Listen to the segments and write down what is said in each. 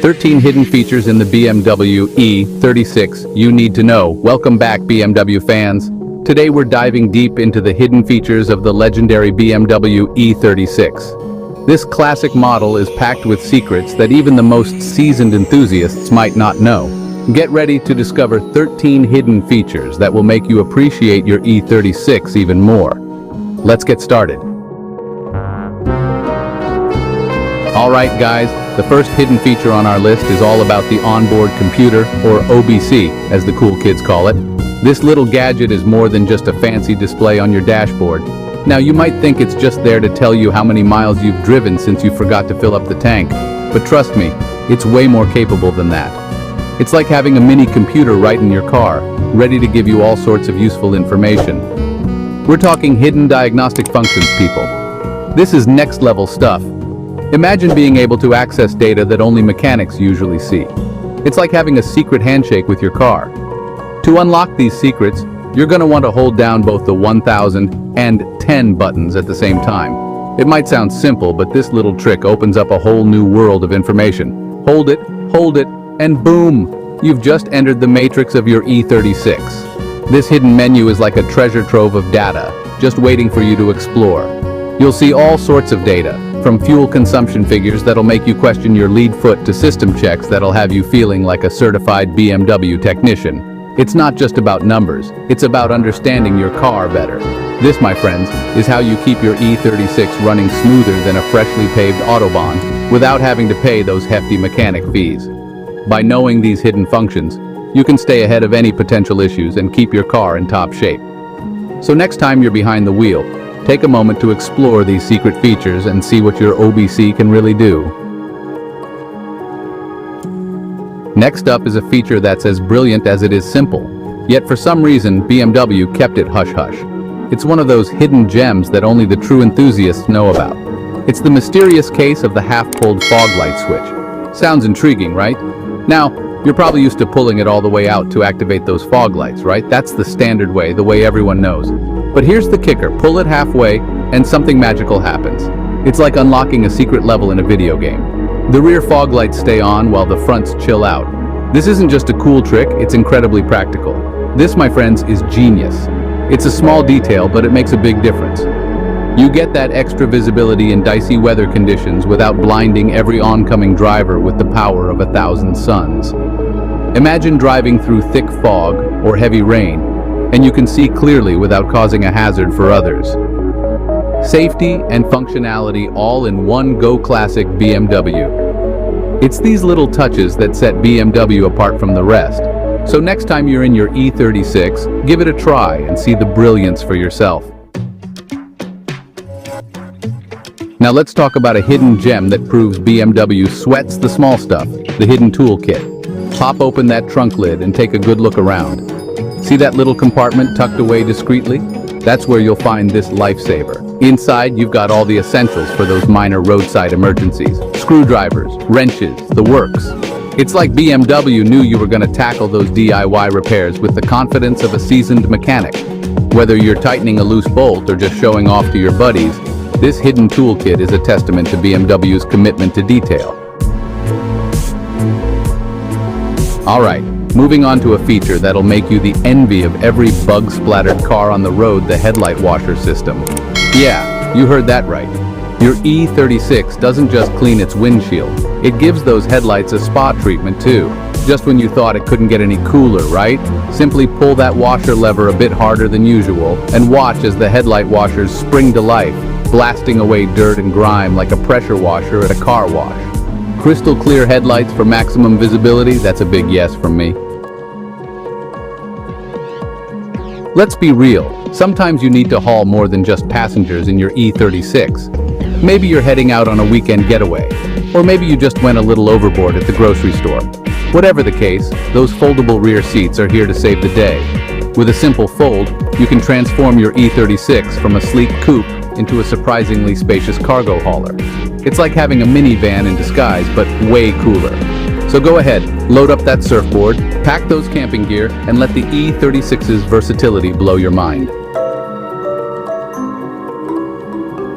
13 hidden features in the BMW E36 you need to know. Welcome back, BMW fans. Today we're diving deep into the hidden features of the legendary BMW E36. This classic model is packed with secrets that even the most seasoned enthusiasts might not know. Get ready to discover 13 hidden features that will make you appreciate your E36 even more. Let's get started. Alright guys, the first hidden feature on our list is all about the onboard computer, or OBC, as the cool kids call it. This little gadget is more than just a fancy display on your dashboard. Now you might think it's just there to tell you how many miles you've driven since you forgot to fill up the tank. But trust me, it's way more capable than that. It's like having a mini computer right in your car, ready to give you all sorts of useful information. We're talking hidden diagnostic functions, people. This is next level stuff. Imagine being able to access data that only mechanics usually see. It's like having a secret handshake with your car. To unlock these secrets, you're going to want to hold down both the 1000 and 10 buttons at the same time. It might sound simple, but this little trick opens up a whole new world of information. Hold it, and boom! You've just entered the matrix of your E36. This hidden menu is like a treasure trove of data, just waiting for you to explore. You'll see all sorts of data, from fuel consumption figures that'll make you question your lead foot to system checks that'll have you feeling like a certified BMW technician. It's not just about numbers, it's about understanding your car better. This, my friends, is how you keep your E36 running smoother than a freshly paved autobahn without having to pay those hefty mechanic fees. By knowing these hidden functions, you can stay ahead of any potential issues and keep your car in top shape. So next time you're behind the wheel, take a moment to explore these secret features and see what your OBC can really do. Next up is a feature that's as brilliant as it is simple. Yet for some reason, BMW kept it hush-hush. It's one of those hidden gems that only the true enthusiasts know about. It's the mysterious case of the half-pulled fog light switch. Sounds intriguing, right? Now, you're probably used to pulling it all the way out to activate those fog lights, right? That's the standard way, the way everyone knows. But here's the kicker, pull it halfway and something magical happens. It's like unlocking a secret level in a video game. The rear fog lights stay on while the fronts chill out. This isn't just a cool trick, it's incredibly practical. This, my friends, is genius. It's a small detail, but it makes a big difference. You get that extra visibility in dicey weather conditions without blinding every oncoming driver with the power of 1,000 suns. Imagine driving through thick fog or heavy rain, and you can see clearly without causing a hazard for others. Safety and functionality all in one Go Classic BMW. It's these little touches that set BMW apart from the rest. So next time you're in your E36, give it a try and see the brilliance for yourself. Now let's talk about a hidden gem that proves BMW sweats the small stuff, the hidden toolkit. Pop open that trunk lid and take a good look around. See that little compartment tucked away discreetly? That's where you'll find this lifesaver. Inside, you've got all the essentials for those minor roadside emergencies. Screwdrivers, wrenches, the works. It's like BMW knew you were going to tackle those DIY repairs with the confidence of a seasoned mechanic. Whether you're tightening a loose bolt or just showing off to your buddies, this hidden toolkit is a testament to BMW's commitment to detail. Alright. Moving on to a feature that'll make you the envy of every bug-splattered car on the road, the headlight washer system. Yeah, you heard that right. Your E36 doesn't just clean its windshield, it gives those headlights a spa treatment too. Just when you thought it couldn't get any cooler, right? Simply pull that washer lever a bit harder than usual and watch as the headlight washers spring to life, blasting away dirt and grime like a pressure washer at a car wash. Crystal clear headlights for maximum visibility, that's a big yes from me. Let's be real, sometimes you need to haul more than just passengers in your E36. Maybe you're heading out on a weekend getaway, or maybe you just went a little overboard at the grocery store. Whatever the case, those foldable rear seats are here to save the day. With a simple fold, you can transform your E36 from a sleek coupe into a surprisingly spacious cargo hauler. It's like having a minivan in disguise, but way cooler. So go ahead, load up that surfboard, pack those camping gear, and let the E36's versatility blow your mind.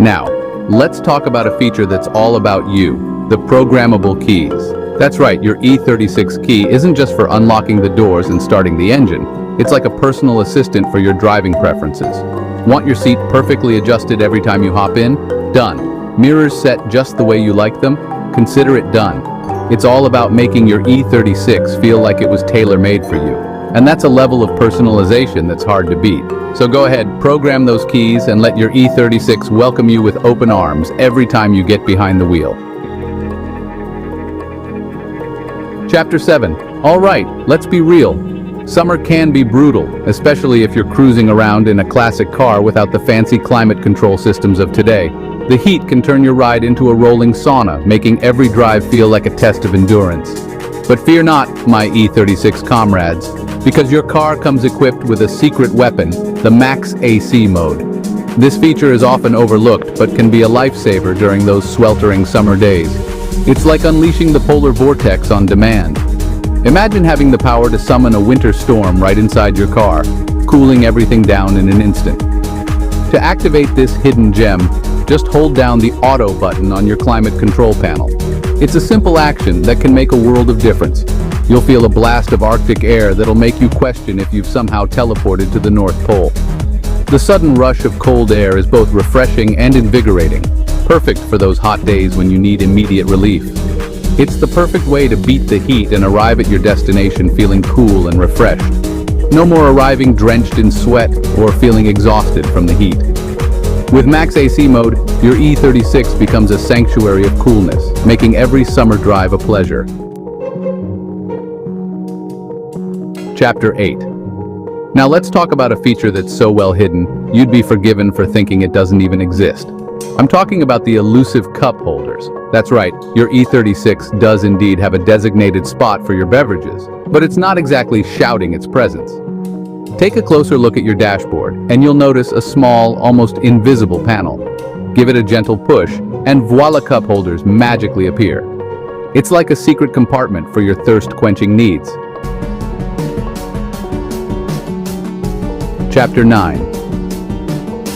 Now, let's talk about a feature that's all about you, the programmable keys. That's right, your E36 key isn't just for unlocking the doors and starting the engine. It's like a personal assistant for your driving preferences. Want your seat perfectly adjusted every time you hop in? Done. Mirrors set just the way you like them? Consider it done. It's all about making your E36 feel like it was tailor-made for you. And that's a level of personalization that's hard to beat. So go ahead, program those keys and let your E36 welcome you with open arms every time you get behind the wheel. Chapter 7. All right, let's be real. Summer can be brutal, especially if you're cruising around in a classic car without the fancy climate control systems of today. The heat can turn your ride into a rolling sauna, making every drive feel like a test of endurance. But fear not, my E36 comrades, because your car comes equipped with a secret weapon, the Max AC mode. This feature is often overlooked, but can be a lifesaver during those sweltering summer days. It's like unleashing the polar vortex on demand. Imagine having the power to summon a winter storm right inside your car, cooling everything down in an instant. To activate this hidden gem, just hold down the auto button on your climate control panel. It's a simple action that can make a world of difference. You'll feel a blast of Arctic air that'll make you question if you've somehow teleported to the North Pole. The sudden rush of cold air is both refreshing and invigorating, perfect for those hot days when you need immediate relief. It's the perfect way to beat the heat and arrive at your destination feeling cool and refreshed. No more arriving drenched in sweat or feeling exhausted from the heat. With Max AC mode, your E36 becomes a sanctuary of coolness, making every summer drive a pleasure. Chapter 8. Now let's talk about a feature that's so well hidden, you'd be forgiven for thinking it doesn't even exist. I'm talking about the elusive cup holders. That's right, your E36 does indeed have a designated spot for your beverages, but it's not exactly shouting its presence. Take a closer look at your dashboard, and you'll notice a small, almost invisible panel. Give it a gentle push, and voila, cup holders magically appear. It's like a secret compartment for your thirst-quenching needs. Chapter 9.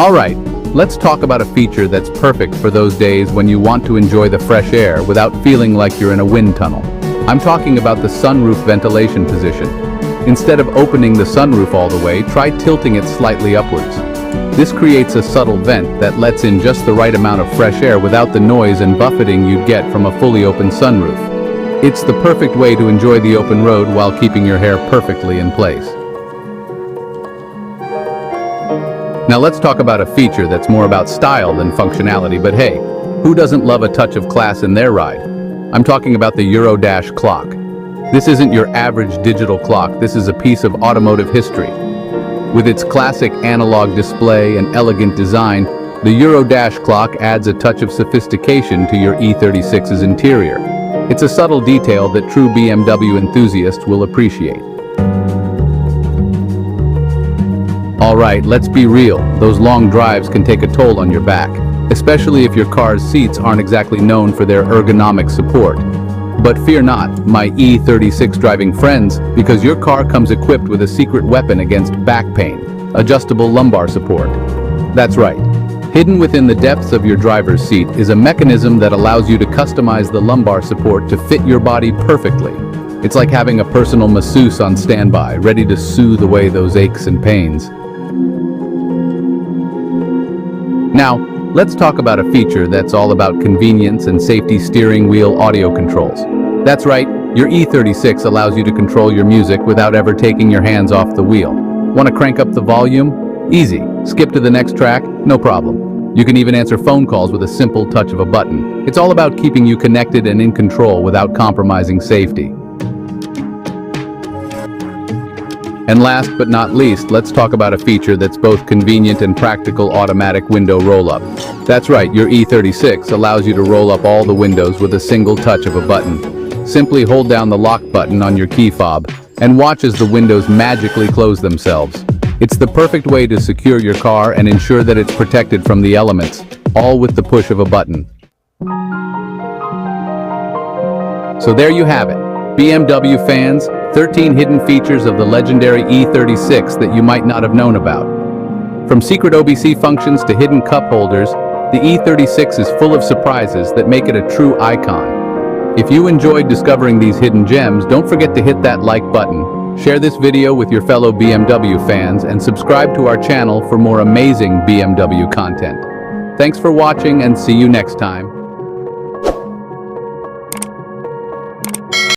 All right, let's talk about a feature that's perfect for those days when you want to enjoy the fresh air without feeling like you're in a wind tunnel. I'm talking about the sunroof ventilation position. Instead of opening the sunroof all the way, try tilting it slightly upwards. This creates a subtle vent that lets in just the right amount of fresh air without the noise and buffeting you'd get from a fully open sunroof. It's the perfect way to enjoy the open road while keeping your hair perfectly in place. Now let's talk about a feature that's more about style than functionality, but hey, who doesn't love a touch of class in their ride? I'm talking about the Eurodash clock. This isn't your average digital clock, this is a piece of automotive history. With its classic analog display and elegant design, the Eurodash clock adds a touch of sophistication to your E36's interior. It's a subtle detail that true BMW enthusiasts will appreciate. Alright, let's be real, those long drives can take a toll on your back, especially if your car's seats aren't exactly known for their ergonomic support. But fear not, my E36 driving friends, because your car comes equipped with a secret weapon against back pain, adjustable lumbar support. That's right. Hidden within the depths of your driver's seat is a mechanism that allows you to customize the lumbar support to fit your body perfectly. It's like having a personal masseuse on standby, ready to soothe away those aches and pains. Now, let's talk about a feature that's all about convenience and safety: steering wheel audio controls. That's right, your E36 allows you to control your music without ever taking your hands off the wheel. Want to crank up the volume? Easy. Skip to the next track? No problem. You can even answer phone calls with a simple touch of a button. It's all about keeping you connected and in control without compromising safety. And last but not least, let's talk about a feature that's both convenient and practical: automatic window roll-up. That's right, your E36 allows you to roll up all the windows with a single touch of a button. Simply hold down the lock button on your key fob and watch as the windows magically close themselves. It's the perfect way to secure your car and ensure that it's protected from the elements, all with the push of a button. So there you have it. BMW fans, 13 hidden features of the legendary E36 that you might not have known about. From secret OBC functions to hidden cup holders, the E36 is full of surprises that make it a true icon. If you enjoyed discovering these hidden gems, don't forget to hit that like button. Share this video with your fellow BMW fans and subscribe to our channel for more amazing BMW content. Thanks for watching and see you next time.